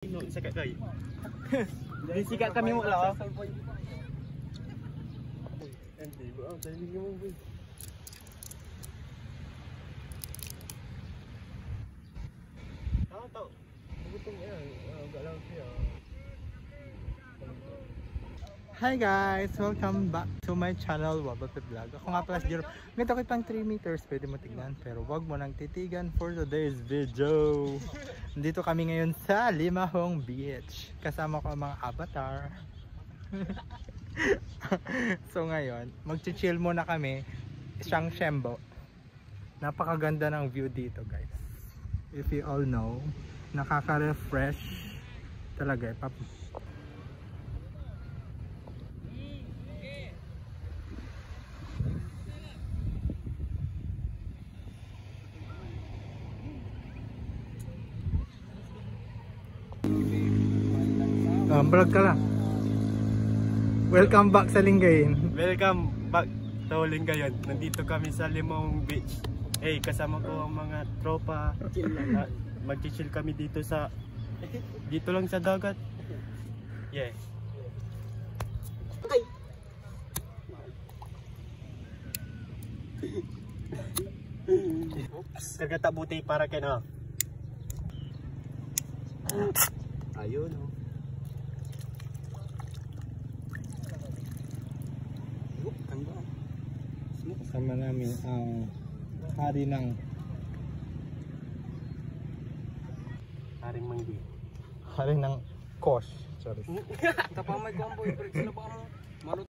Sikat kay. Sikat kami mo lah. Nanti buat tadi kamu boy. Tahu. Betul ya. Agak laut dia. Hi guys! Welcome back to my channel, Wabape Vlog. Ako nga pala si Jerome. Ganito ko pang 3 meters, pwede mo tignan. Pero wag mo nang titigan for today's video. Nandito kami ngayon sa Limahong Beach. Kasama ko ang mga avatar. So ngayon, mag-chill muna kami. Siyang Shembo. Napakaganda ng view dito guys. If you all know, nakaka-refresh talaga. Vlog ka lang. Welcome back sa Lingayen. Welcome back to Lingayen. Nandito kami sa Limahong Beach. Hey, kasama ko ang mga tropa. Mag-chill kami dito lang sa dagat. Yeah. Oops. Kagatabuti para kayo. Ayun oh. Kasama namin ang haring Manggi. Haring ng Kosh. Sorry. Tapang may combo, sila pa mo.